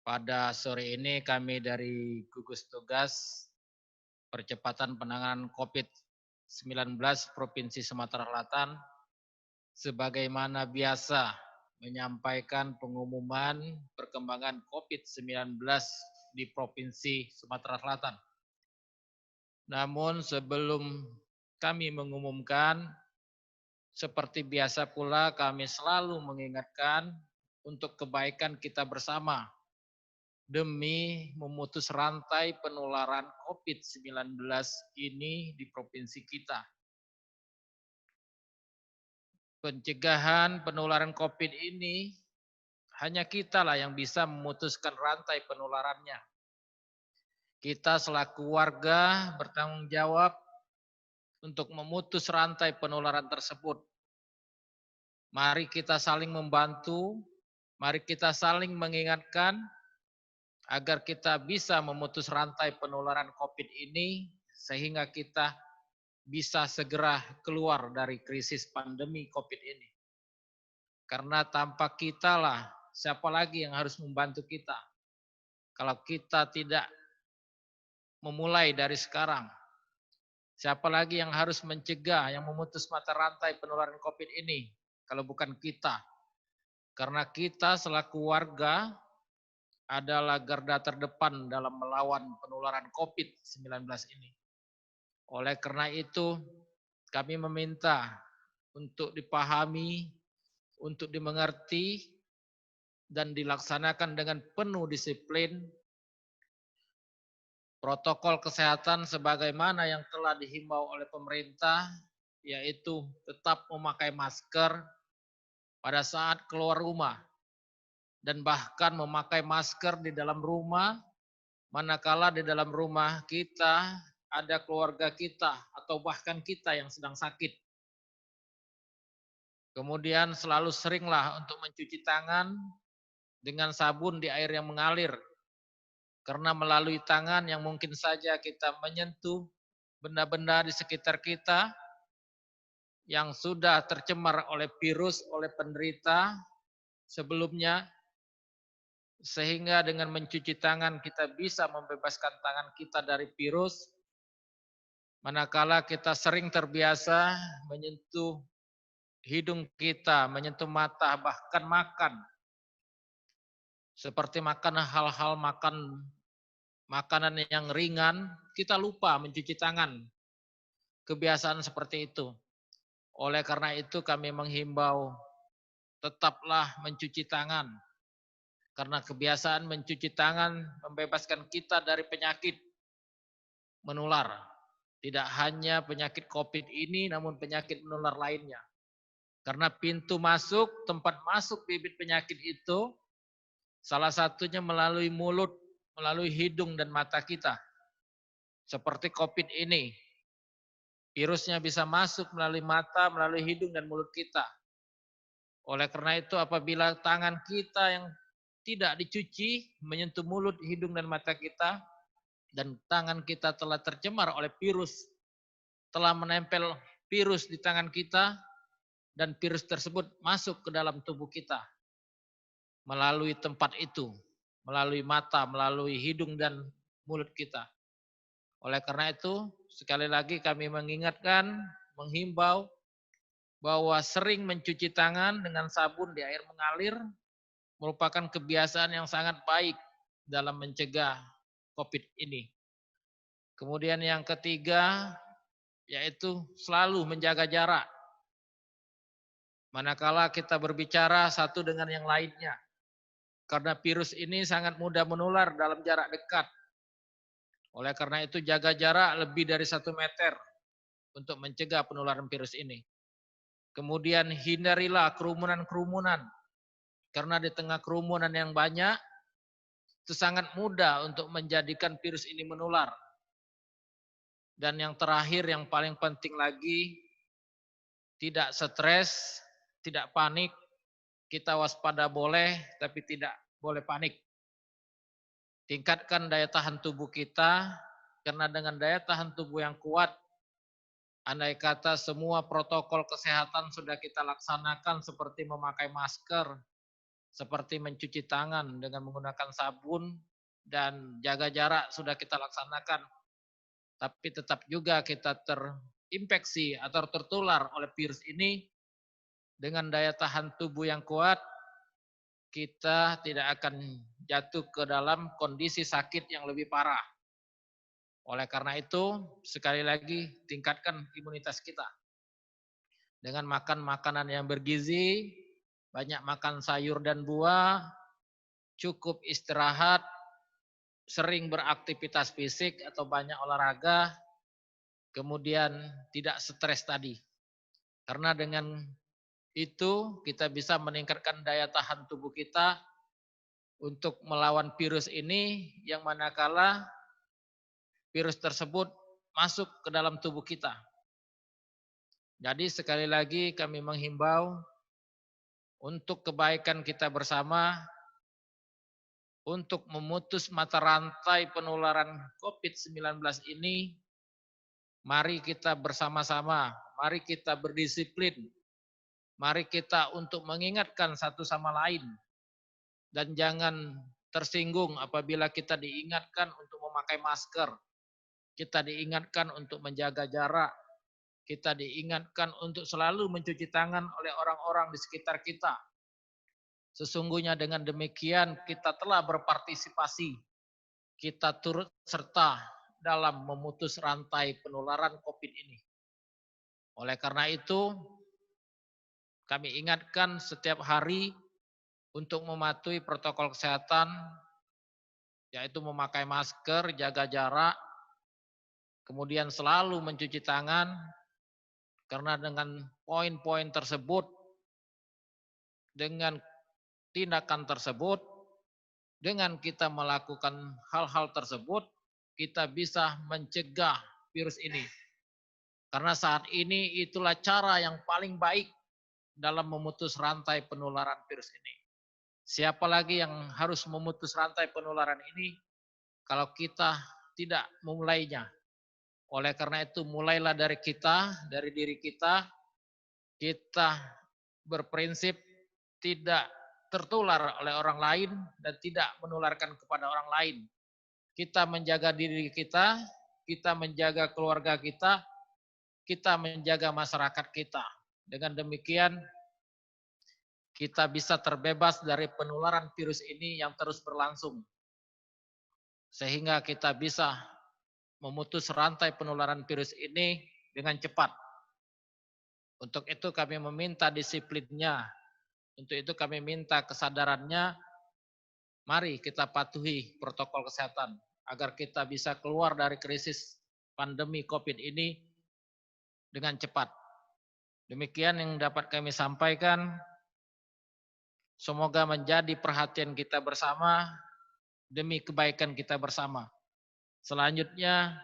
Pada sore ini kami dari gugus tugas percepatan penanganan COVID-19 Provinsi Sumatera Selatan sebagaimana biasa menyampaikan pengumuman perkembangan COVID-19 di Provinsi Sumatera Selatan. Namun sebelum kami mengumumkan, seperti biasa pula kami selalu mengingatkan untuk kebaikan kita bersama demi memutus rantai penularan COVID-19 ini di provinsi kita. Pencegahan penularan COVID ini hanya kita lah yang bisa memutuskan rantai penularannya. Kita selaku warga bertanggung jawab untuk memutus rantai penularan tersebut. Mari kita saling membantu, mari kita saling mengingatkan agar kita bisa memutus rantai penularan COVID ini sehingga kita bisa segera keluar dari krisis pandemi COVID ini. Karena tanpa kita lah, siapa lagi yang harus membantu kita? Kalau kita tidak memulai dari sekarang, siapa lagi yang harus mencegah, yang memutus mata rantai penularan COVID ini? Kalau bukan kita. Karena kita selaku warga adalah garda terdepan dalam melawan penularan COVID-19 ini. Oleh karena itu, kami meminta untuk dipahami, untuk dimengerti, dan dilaksanakan dengan penuh disiplin protokol kesehatan sebagaimana yang telah dihimbau oleh pemerintah, yaitu tetap memakai masker pada saat keluar rumah, dan bahkan memakai masker di dalam rumah, manakala di dalam rumah kita ada keluarga kita atau bahkan kita yang sedang sakit. Kemudian selalu seringlah untuk mencuci tangan dengan sabun di air yang mengalir. Karena melalui tangan yang mungkin saja kita menyentuh benda-benda di sekitar kita yang sudah tercemar oleh virus, oleh penderita sebelumnya, sehingga dengan mencuci tangan kita bisa membebaskan tangan kita dari virus. Manakala kita sering terbiasa menyentuh hidung kita, menyentuh mata, bahkan makan. Seperti makan hal-hal makanan yang ringan, kita lupa mencuci tangan. Kebiasaan seperti itu. Oleh karena itu kami menghimbau tetaplah mencuci tangan. Karena kebiasaan mencuci tangan membebaskan kita dari penyakit menular. Tidak hanya penyakit COVID ini namun penyakit menular lainnya. Karena pintu masuk, tempat masuk bibit penyakit itu salah satunya melalui mulut, melalui hidung dan mata kita. Seperti COVID ini, virusnya bisa masuk melalui mata, melalui hidung dan mulut kita. Oleh karena itu apabila tangan kita yang tidak dicuci menyentuh mulut, hidung dan mata kita, dan tangan kita telah tercemar oleh virus, telah menempel virus di tangan kita, dan virus tersebut masuk ke dalam tubuh kita melalui tempat itu, melalui mata, melalui hidung dan mulut kita. Oleh karena itu, sekali lagi kami mengingatkan, menghimbau bahwa sering mencuci tangan dengan sabun di air mengalir merupakan kebiasaan yang sangat baik dalam mencegah COVID ini. Kemudian yang ketiga, yaitu selalu menjaga jarak. Manakala kita berbicara satu dengan yang lainnya. Karena virus ini sangat mudah menular dalam jarak dekat. Oleh karena itu jaga jarak lebih dari 1 meter untuk mencegah penularan virus ini. Kemudian hindarilah kerumunan-kerumunan. Karena di tengah kerumunan yang banyak, itu sangat mudah untuk menjadikan virus ini menular. Dan yang terakhir, yang paling penting lagi, tidak stres, tidak panik, kita waspada boleh, tapi tidak boleh panik. Tingkatkan daya tahan tubuh kita, karena dengan daya tahan tubuh yang kuat, andai kata semua protokol kesehatan sudah kita laksanakan seperti memakai masker, seperti mencuci tangan dengan menggunakan sabun dan jaga jarak sudah kita laksanakan. Tapi tetap juga kita terinfeksi atau tertular oleh virus ini dengan daya tahan tubuh yang kuat, kita tidak akan jatuh ke dalam kondisi sakit yang lebih parah. Oleh karena itu, sekali lagi tingkatkan imunitas kita. Dengan makan makanan yang bergizi, banyak makan sayur dan buah, cukup istirahat, sering beraktivitas fisik atau banyak olahraga, kemudian tidak stres tadi. Karena dengan itu kita bisa meningkatkan daya tahan tubuh kita untuk melawan virus ini yang manakala virus tersebut masuk ke dalam tubuh kita. Jadi sekali lagi kami menghimbau untuk kebaikan kita bersama, untuk memutus mata rantai penularan COVID-19 ini, mari kita bersama-sama, mari kita berdisiplin, mari kita untuk mengingatkan satu sama lain, dan jangan tersinggung apabila kita diingatkan untuk memakai masker, kita diingatkan untuk menjaga jarak, kita diingatkan untuk selalu mencuci tangan oleh orang-orang di sekitar kita. Sesungguhnya dengan demikian kita telah berpartisipasi, kita turut serta dalam memutus rantai penularan COVID ini. Oleh karena itu, kami ingatkan setiap hari untuk mematuhi protokol kesehatan, yaitu memakai masker, jaga jarak, kemudian selalu mencuci tangan, karena dengan poin-poin tersebut, dengan tindakan tersebut, dengan kita melakukan hal-hal tersebut, kita bisa mencegah virus ini. Karena saat ini itulah cara yang paling baik dalam memutus rantai penularan virus ini. Siapa lagi yang harus memutus rantai penularan ini kalau kita tidak memulainya? Oleh karena itu mulailah dari kita, dari diri kita. Kita berprinsip tidak tertular oleh orang lain dan tidak menularkan kepada orang lain. Kita menjaga diri kita, kita menjaga keluarga kita menjaga masyarakat kita. Dengan demikian kita bisa terbebas dari penularan virus ini yang terus berlangsung. Sehingga kita bisa memutus rantai penularan virus ini dengan cepat. Untuk itu kami meminta disiplinnya. Untuk itu kami minta kesadarannya. Mari kita patuhi protokol kesehatan agar kita bisa keluar dari krisis pandemi COVID ini dengan cepat. Demikian yang dapat kami sampaikan. Semoga menjadi perhatian kita bersama demi kebaikan kita bersama. Selanjutnya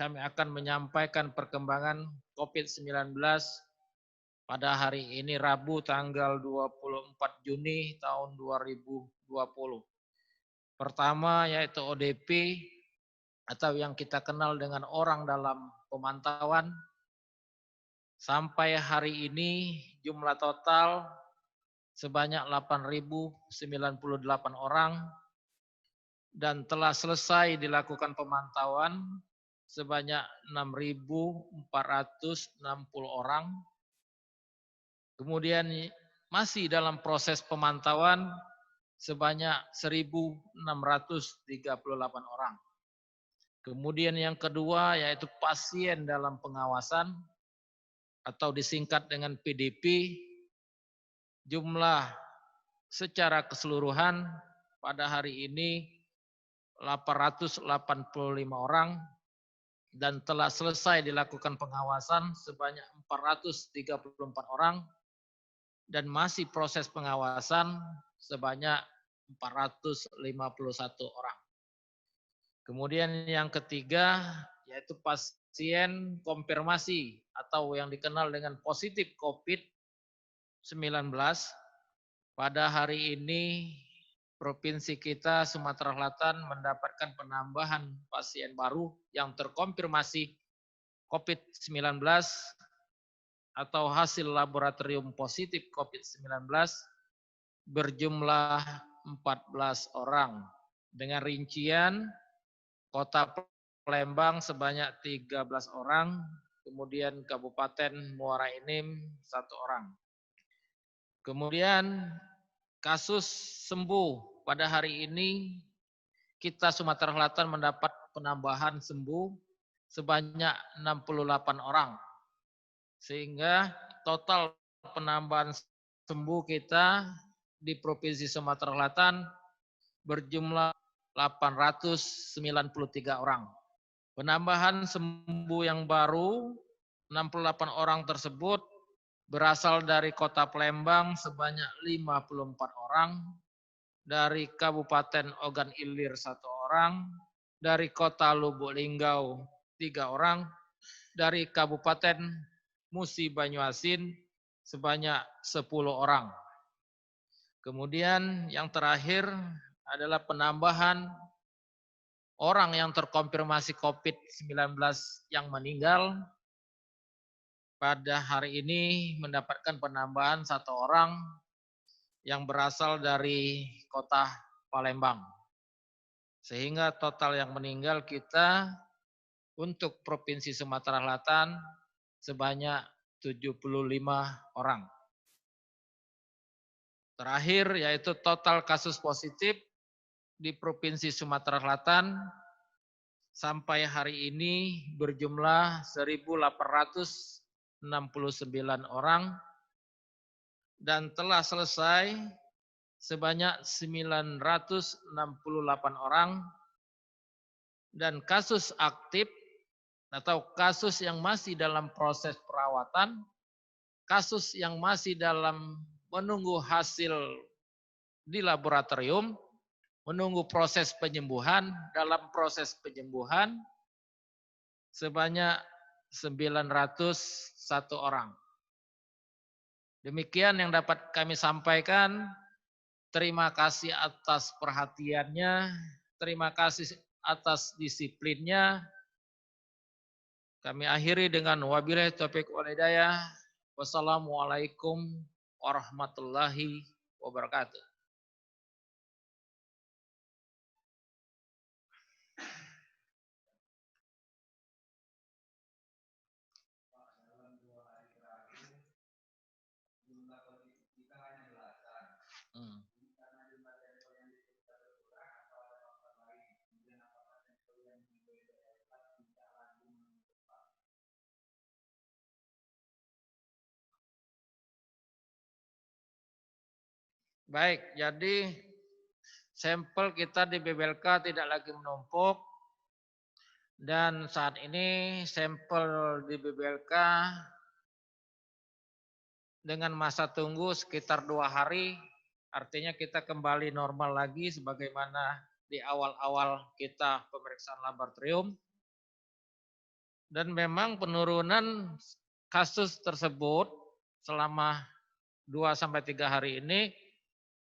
kami akan menyampaikan perkembangan COVID-19 pada hari ini Rabu tanggal 24 Juni tahun 2020. Pertama yaitu ODP atau yang kita kenal dengan orang dalam pemantauan. Sampai hari ini jumlah total sebanyak 8.098 orang dan telah selesai dilakukan pemantauan sebanyak 6.460 orang. Kemudian masih dalam proses pemantauan sebanyak 1.638 orang. Kemudian yang kedua yaitu pasien dalam pengawasan atau disingkat dengan PDP, jumlah secara keseluruhan pada hari ini 885 orang dan telah selesai dilakukan pengawasan sebanyak 434 orang dan masih proses pengawasan sebanyak 451 orang. Kemudian yang ketiga yaitu pasien konfirmasi atau yang dikenal dengan positif COVID-19. Pada hari ini provinsi kita Sumatera Selatan mendapatkan penambahan pasien baru yang terkonfirmasi COVID-19 atau hasil laboratorium positif COVID-19 berjumlah 14 orang. Dengan rincian Kota Palembang sebanyak 13 orang, kemudian Kabupaten Muara Enim 1 orang. Kemudian kasus sembuh pada hari ini kita Sumatera Selatan mendapat penambahan sembuh sebanyak 68 orang. Sehingga total penambahan sembuh kita di Provinsi Sumatera Selatan berjumlah 893 orang. Penambahan sembuh yang baru 68 orang tersebut berasal dari Kota Palembang sebanyak 54 orang, dari Kabupaten Ogan Ilir 1 orang, dari Kota Lubuk Linggau 3 orang, dari Kabupaten Musi Banyuasin sebanyak 10 orang. Kemudian yang terakhir adalah penambahan orang yang terkonfirmasi COVID-19 yang meninggal pada hari ini mendapatkan penambahan 1 orang yang berasal dari Kota Palembang. Sehingga total yang meninggal kita untuk Provinsi Sumatera Selatan sebanyak 75 orang. Terakhir yaitu total kasus positif di Provinsi Sumatera Selatan sampai hari ini berjumlah 1.869 orang dan telah selesai sebanyak 968 orang, dan kasus aktif atau kasus yang masih dalam proses perawatan, kasus yang masih dalam menunggu hasil di laboratorium, menunggu proses penyembuhan, dalam proses penyembuhan sebanyak 901 orang. Demikian yang dapat kami sampaikan. Terima kasih atas perhatiannya, terima kasih atas disiplinnya. Kami akhiri dengan wabillahi taufiq wal hidayah. Wassalamualaikum warahmatullahi wabarakatuh. Baik, jadi sampel kita di BBLK tidak lagi menumpuk dan saat ini sampel di BBLK dengan masa tunggu sekitar 2 hari, artinya kita kembali normal lagi sebagaimana di awal-awal kita pemeriksaan laboratorium. Dan memang penurunan kasus tersebut selama 2-3 hari ini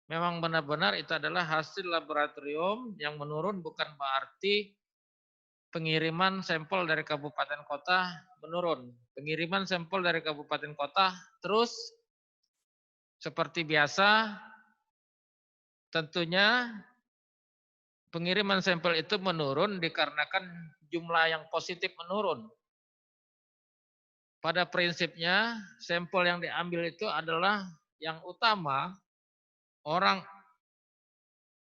memang benar-benar itu adalah hasil laboratorium yang menurun, bukan berarti pengiriman sampel dari kabupaten kota menurun. Pengiriman sampel dari kabupaten kota terus seperti biasa. Tentunya pengiriman sampel itu menurun dikarenakan jumlah yang positif menurun. Pada prinsipnya sampel yang diambil itu adalah yang utama orang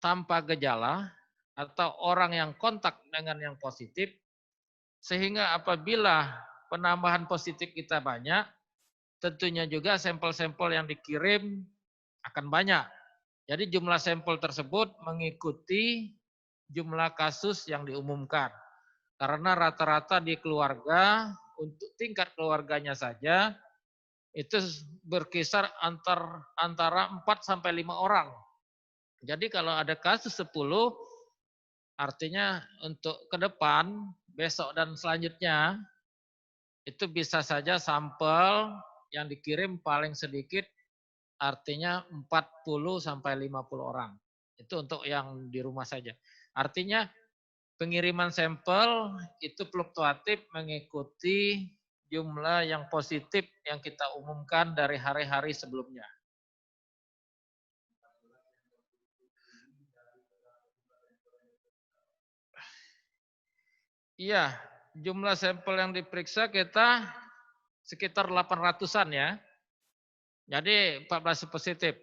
tanpa gejala atau orang yang kontak dengan yang positif, sehingga apabila penambahan positif kita banyak, tentunya juga sampel-sampel yang dikirim akan banyak. Jadi jumlah sampel tersebut mengikuti jumlah kasus yang diumumkan. Karena rata-rata di keluarga, untuk tingkat keluarganya saja, itu berkisar antara 4-5 orang. Jadi kalau ada kasus 10, artinya untuk ke depan, besok dan selanjutnya, itu bisa saja sampel yang dikirim paling sedikit artinya 40-50 orang. Itu untuk yang di rumah saja. Artinya pengiriman sampel itu fluktuatif mengikuti jumlah yang positif yang kita umumkan dari hari-hari sebelumnya. Iya, jumlah sampel yang diperiksa kita sekitar 800-an ya. Jadi 14 positif.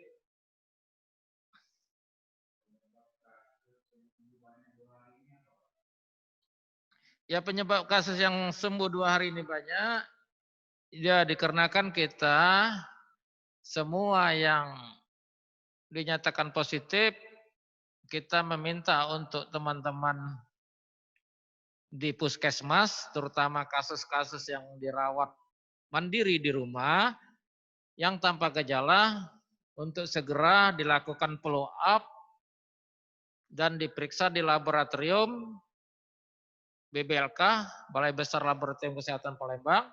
Ya penyebab kasus yang sembuh 2 hari ini banyak, ya dikarenakan kita semua yang dinyatakan positif, kita meminta untuk teman-teman di puskesmas, terutama kasus-kasus yang dirawat mandiri di rumah, yang tanpa gejala, untuk segera dilakukan follow up dan diperiksa di laboratorium BBLK, Balai Besar Laboratorium Kesehatan Palembang,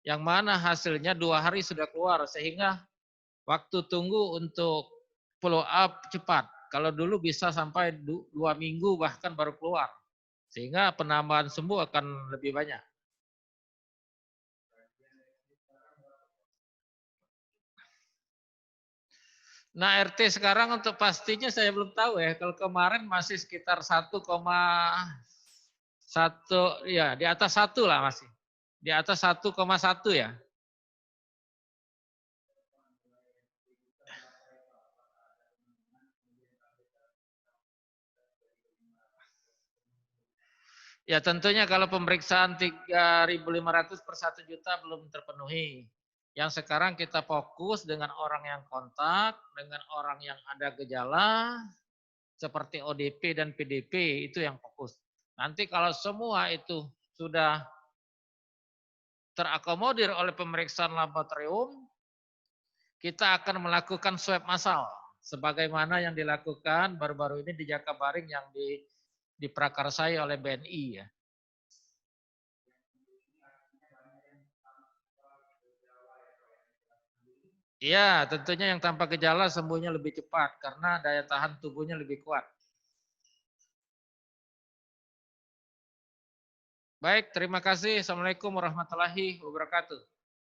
yang mana hasilnya 2 hari sudah keluar, sehingga waktu tunggu untuk follow up cepat. Kalau dulu bisa sampai 2 minggu bahkan baru keluar. Sehingga penambahan sembuh akan lebih banyak. Nah RT sekarang untuk pastinya saya belum tahu ya. Kalau kemarin masih sekitar 1,1 ya di atas 1 lah masih. Di atas 1,1 ya. Ya tentunya kalau pemeriksaan 3.500 per 1 juta belum terpenuhi. Yang sekarang kita fokus dengan orang yang kontak, dengan orang yang ada gejala, seperti ODP dan PDP, itu yang fokus. Nanti kalau semua itu sudah terakomodir oleh pemeriksaan laboratorium, kita akan melakukan swab massal. Sebagaimana yang dilakukan baru-baru ini di Jakabaring yang diprakarsai oleh BNI ya. Iya, tentunya yang tanpa gejala sembuhnya lebih cepat karena daya tahan tubuhnya lebih kuat. Baik, terima kasih. Assalamualaikum warahmatullahi wabarakatuh.